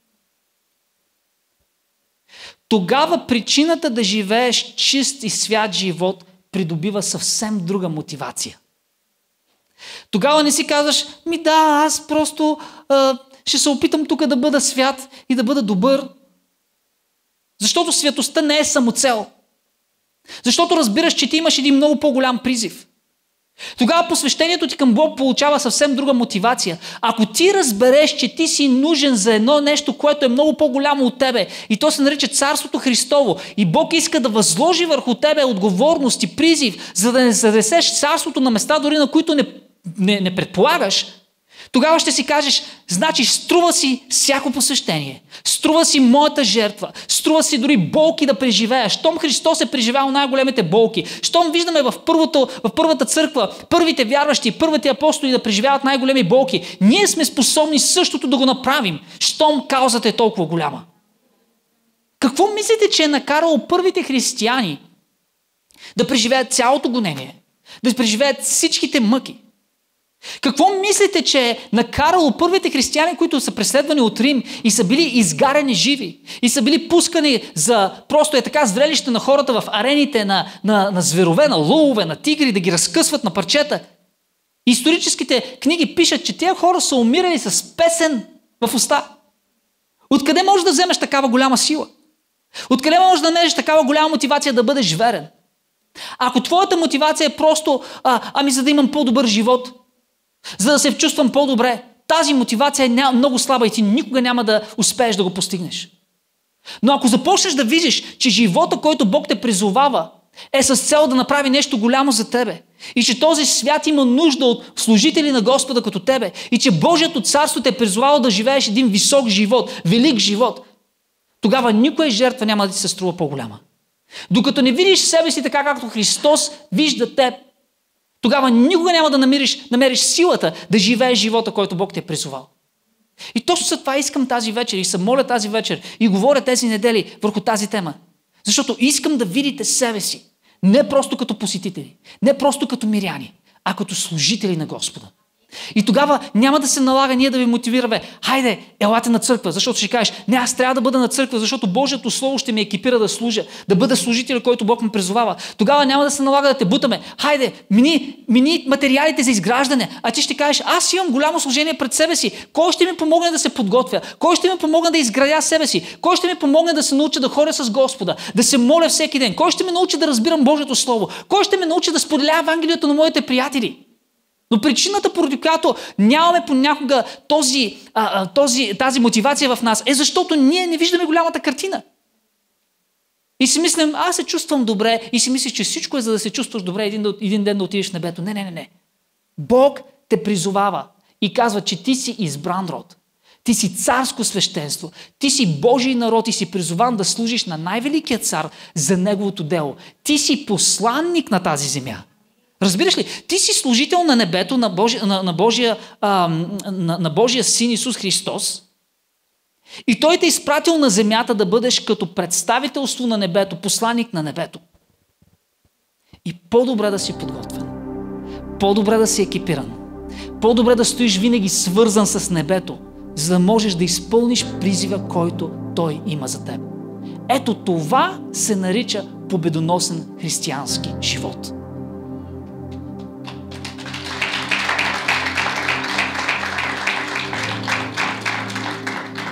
Тогава причината да живееш чист и свят живот придобива съвсем друга мотивация. Тогава не си казваш: аз просто ще се опитам тук да бъда свят и да бъда добър. Защото святостта не е самоцел. Защото разбираш, че ти имаш един много по-голям призив. Тогава посвещението ти към Бог получава съвсем друга мотивация. Ако ти разбереш, че ти си нужен за едно нещо, което е много по-голямо от тебе, и то се нарича Царството Христово, и Бог иска да възложи върху тебе отговорност и призив, за да не занесеш царството на места, дори на които не предполагаш, тогава ще си кажеш, значи струва си всяко посвещение, струва си моята жертва, струва си дори болки да преживея. Щом Христос е преживял най-големите болки, щом виждаме в първата църква, първите вярващи, първите апостоли да преживяват най-големи болки, ние сме способни същото да го направим, щом каузата е толкова голяма. Какво мислите, че е накарало първите християни да преживеят цялото гонение, да преживеят всичките мъки? Какво мислите, че е накарало първите християни, които са преследвани от Рим и са били изгарени живи и са били пускани за просто така зрелище на хората в арените на зверове, на лъвове, на тигри, да ги разкъсват на парчета? Историческите книги пишат, че тези хора са умирали с песен в уста. Откъде можеш да вземеш такава голяма сила? Откъде можеш да намериш такава голяма мотивация да бъдеш верен? Ако твоята мотивация е просто, за да имам по-добър живот, за да се чувствам по-добре, тази мотивация е много слаба и ти никога няма да успееш да го постигнеш. Но ако започнеш да видиш, че живота, който Бог те призовава, е с цел да направи нещо голямо за тебе и че този свят има нужда от служители на Господа като тебе и че Божието царство те е призовало да живееш един висок живот, велик живот, тогава никоя жертва няма да ти се струва по-голяма. Докато не видиш себе си така, както Христос вижда теб, тогава никога няма да намериш силата да живееш живота, който Бог те е призовал. И точно за това искам тази вечер и се моля тази вечер и говоря тези недели върху тази тема. Защото искам да видите себе си не просто като посетители, не просто като миряни, а като служители на Господа. И тогава няма да се налага ние да ви мотивираме, хайде, елате на църква, защото ще кажеш, не, аз трябва да бъда на църква, защото Божието Слово ще ме екипира да служа, да бъда служител, който Бог ме призовава. Тогава няма да се налага да те бутаме, хайде, мини материалите за изграждане, а ти ще кажеш, аз имам голямо служение пред себе си, кой ще ми помогне да се подготвя, кой ще ми помогне да изградя себе си, кой ще ми помогне да се науча да ходя с Господа, да се моля всеки ден, кой ще ме научи да разбирам Божието Слово, кой ще ме научи да споделя Евангелието на моите приятели. Но причината, поради която нямаме понякога тази мотивация в нас, е защото ние не виждаме голямата картина. И си мислим, аз се чувствам добре и си мислиш, че всичко е за да се чувстваш добре един ден да отидеш в небето. Не. Бог те призовава и казва, че ти си избран род. Ти си царско свещенство. Ти си Божий народ и си призован да служиш на най-великия цар за неговото дело. Ти си посланник на тази земя. Разбираш ли? Ти си служител на небето, на Божия Син Исус Христос и Той те е изпратил на земята да бъдеш като представителство на небето, посланник на небето. И по-добре да си подготвен, по-добре да си екипиран, по-добре да стоиш винаги свързан с небето, за да можеш да изпълниш призива, който Той има за теб. Ето това се нарича победоносен християнски живот.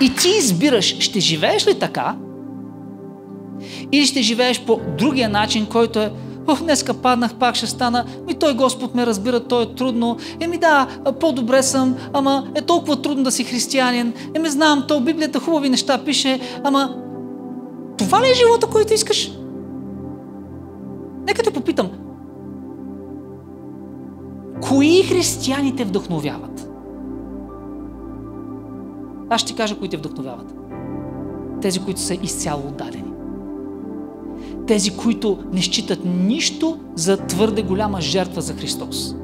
И ти избираш, ще живееш ли така или ще живееш по другия начин, който е, днеска паднах, пак ще стана, той Господ ме разбира, то е трудно, по-добре съм, ама е толкова трудно да си християнин, знам, то Библията хубави неща пише, ама това ли е живота, който искаш? Нека те попитам, кои християни те вдъхновяват? Аз ще ти кажа, кои те вдъхновяват. Тези, които са изцяло отдадени. Тези, които не считат нищо за твърде голяма жертва за Христос.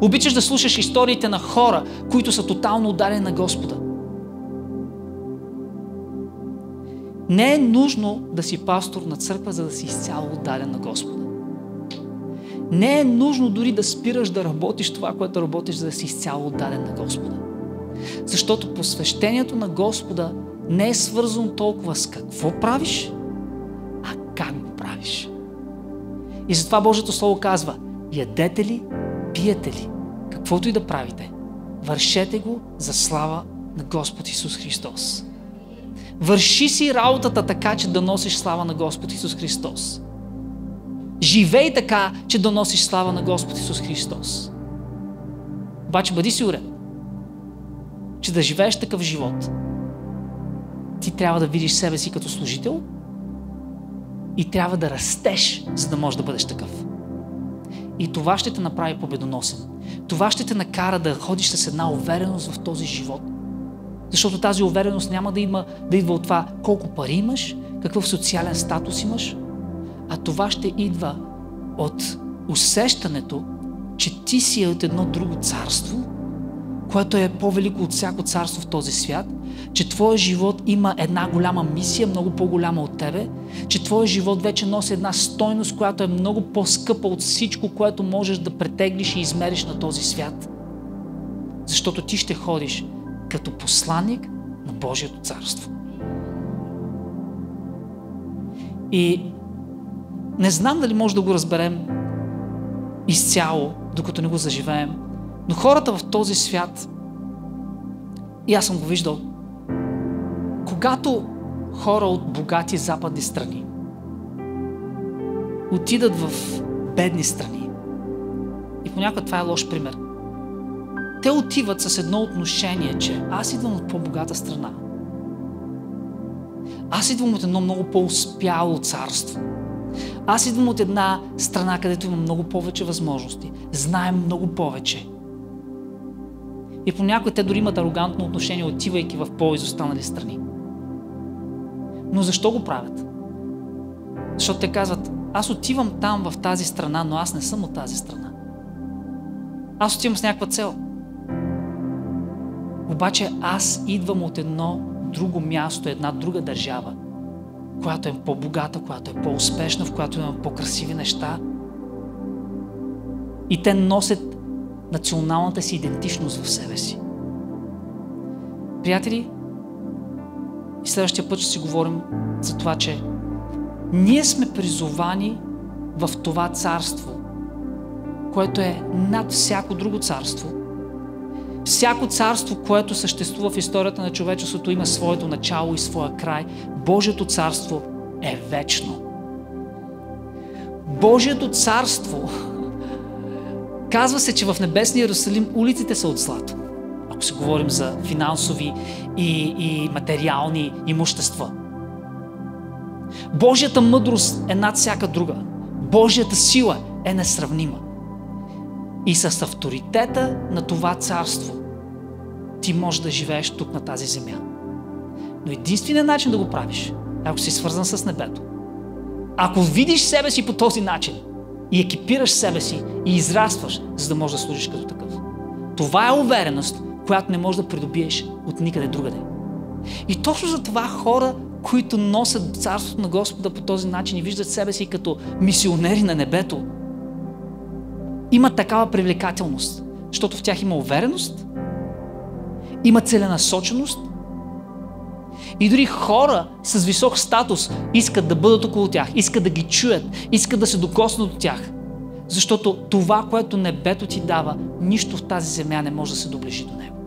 Обичаш да слушаш историите на хора, които са тотално отдадени на Господа. Не е нужно да си пастор на църква, за да си изцяло отдаден на Господа. Не е нужно дори да спираш да работиш това, което работиш, за да си изцяло отдаден на Господа. Защото посвещението на Господа не е свързано толкова с какво правиш, а как го правиш. И затова Божието Слово казва, ядете ли, пиете ли, каквото и да правите, вършете го за слава на Господ Исус Христос. Върши си работата така, че да носиш слава на Господ Исус Христос. Живей така, че да носиш слава на Господ Исус Христос. Обаче бъди сигурен, че да живееш такъв живот, ти трябва да видиш себе си като служител и трябва да растеш, за да можеш да бъдеш такъв. И това ще те направи победоносен. Това ще те накара да ходиш с една увереност в този живот. Защото тази увереност няма да идва от това колко пари имаш, какъв социален статус имаш, а това ще идва от усещането, че ти си от едно друго царство, което е по-велико от всяко царство в този свят, че твоя живот има една голяма мисия, много по-голяма от тебе, че твоя живот вече носи една стойност, която е много по-скъпа от всичко, което можеш да претеглиш и измериш на този свят. Защото ти ще ходиш като посланник на Божието царство. И не знам дали може да го разберем изцяло, докато не го заживеем, но хората в този свят, и аз съм го виждал, когато хора от богати западни страни отидат в бедни страни, и понякога това е лош пример, те отиват с едно отношение, че аз идвам от по-богата страна. Аз идвам от едно много по-успяло царство. Аз идвам от една страна, където има много повече възможности. Знаем много повече. И понякога те дори имат арогантно отношение, отивайки в по-изостанали страни. Но защо го правят? Защото те казват, аз отивам там в тази страна, но аз не съм от тази страна. Аз отивам с някаква цел. Обаче аз идвам от едно друго място, една друга държава, която е по-богата, която е по-успешна, в която има по-красиви неща. И те носят националната си идентичност в себе си. Приятели, и следващия път ще си говорим за това, че ние сме призовани в това царство, което е над всяко друго царство. Всяко царство, което съществува в историята на човечеството, има своето начало и своя край. Божието царство е вечно. Божието царство, казва се, че в небесния Иерусалим улиците са от злато. Ако се говорим за финансови и материални имущества. Божията мъдрост е над всяка друга. Божията сила е несравнима. И с авторитета на това царство ти можеш да живееш тук на тази земя. Но единственият начин да го правиш, ако си свързан с небето, ако видиш себе си по този начин и екипираш себе си и израстваш, за да можеш да служиш като такъв. Това е увереност, която не можеш да придобиеш от никъде другаде. И точно за това хора, които носят царството на Господа по този начин и виждат себе си като мисионери на небето, има такава привлекателност, защото в тях има увереност, има целенасоченост и дори хора с висок статус искат да бъдат около тях, искат да ги чуят, искат да се докоснат от тях, защото това, което небето ти дава, нищо в тази земя не може да се доближи до него.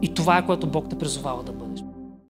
И това е, което Бог те призовава да бъдеш.